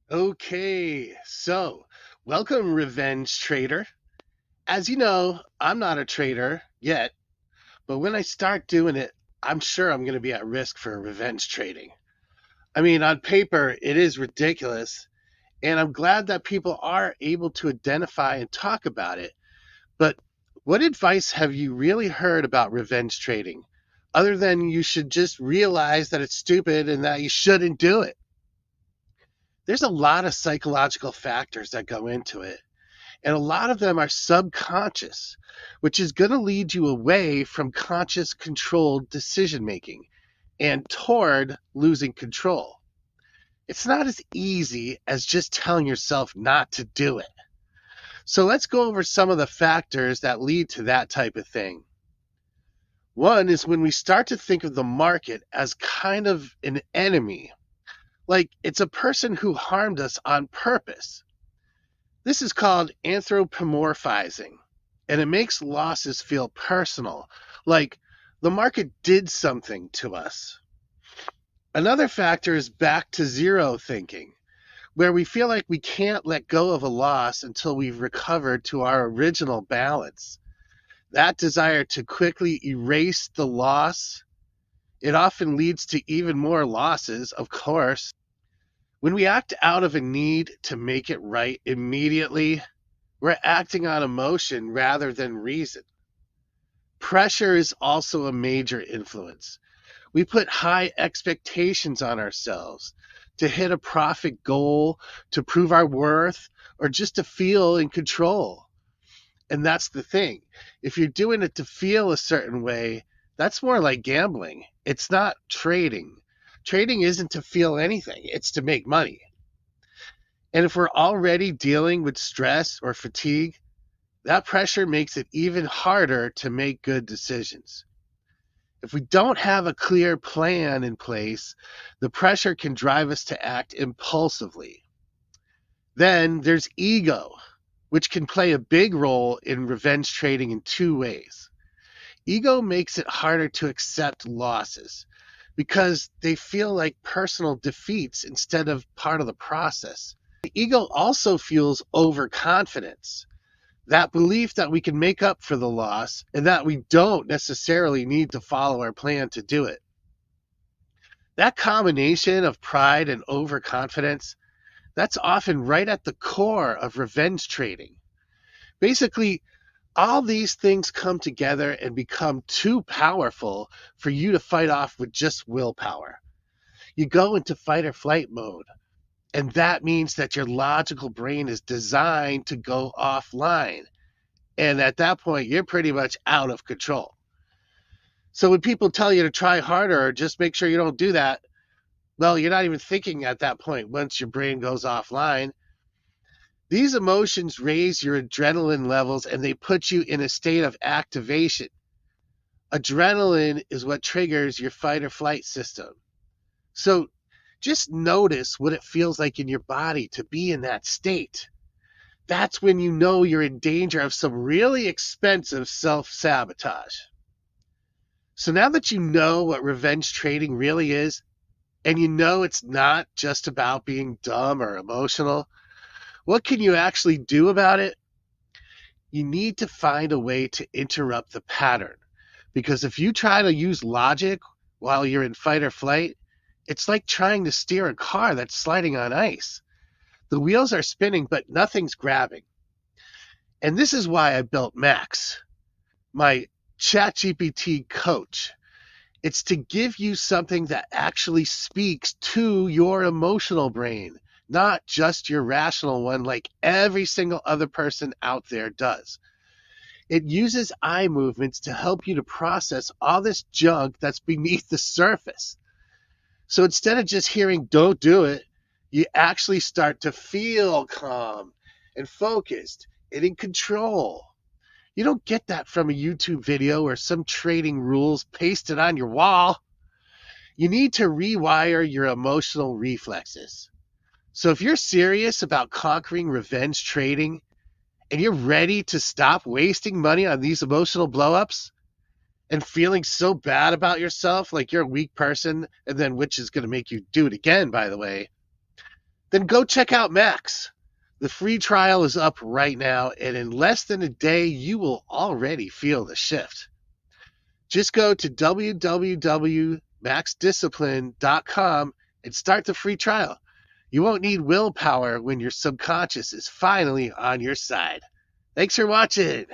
Okay, so welcome, Revenge Trader. As you know, I'm not a trader yet, but when I start doing it, I'm sure I'm going to be at risk for revenge trading. I mean, on paper, it is ridiculous, and I'm glad that people are able to identify and talk about it. But what advice have you really heard about revenge trading, other than you should just realize that it's stupid and that you shouldn't do it? There's a lot of psychological factors that go into it. And a lot of them are subconscious, which is going to lead you away from conscious, controlled decision making and toward losing control. It's not as easy as just telling yourself not to do it. So let's go over some of the factors that lead to that type of thing. One is when we start to think of the market as kind of an enemy, like it's a person who harmed us on purpose. This is called anthropomorphizing, and it makes losses feel personal, like the market did something to us. Another factor is back to zero thinking, where we feel like we can't let go of a loss until we've recovered to our original balance. That desire to quickly erase the loss, it often leads to even more losses, of course. When we act out of a need to make it right immediately, we're acting on emotion rather than reason. Pressure is also a major influence. We put high expectations on ourselves to hit a profit goal, to prove our worth, or just to feel in control. And that's the thing. If you're doing it to feel a certain way, that's more like gambling. It's not trading. Trading isn't to feel anything, it's to make money. And if we're already dealing with stress or fatigue, that pressure makes it even harder to make good decisions. If we don't have a clear plan in place, the pressure can drive us to act impulsively. Then there's ego, which can play a big role in revenge trading in two ways. Ego makes it harder to accept losses because they feel like personal defeats instead of part of the process. The ego also fuels overconfidence, that belief that we can make up for the loss and that we don't necessarily need to follow our plan to do it. That combination of pride and overconfidence, that's often right at the core of revenge trading. Basically, all these things come together and become too powerful for you to fight off with just willpower. You go into fight or flight mode, and that means that your logical brain is designed to go offline. And at that point, you're pretty much out of control. So when people tell you to try harder or just make sure you don't do that, well, you're not even thinking at that point once your brain goes offline. These emotions raise your adrenaline levels and they put you in a state of activation. Adrenaline is what triggers your fight or flight system. So just notice what it feels like in your body to be in that state. That's when you know you're in danger of some really expensive self sabotage. So now that you know what revenge trading really is, and you know it's not just about being dumb or emotional, what can you actually do about it? You need to find a way to interrupt the pattern. Because if you try to use logic while you're in fight or flight, it's like trying to steer a car that's sliding on ice. The wheels are spinning, but nothing's grabbing. And this is why I built Max, my ChatGPT coach. It's to give you something that actually speaks to your emotional brain, not just your rational one like every single other person out there does. It uses eye movements to help you to process all this junk that's beneath the surface. So instead of just hearing, don't do it, you actually start to feel calm and focused and in control. You don't get that from a YouTube video or some trading rules pasted on your wall. You need to rewire your emotional reflexes. So if you're serious about conquering revenge trading and you're ready to stop wasting money on these emotional blowups and feeling so bad about yourself like you're a weak person, and then which is going to make you do it again, by the way, then go check out Max. The free trial is up right now, and in less than a day, you will already feel the shift. Just go to www.maxdiscipline.com and start the free trial. You won't need willpower when your subconscious is finally on your side. Thanks for watching.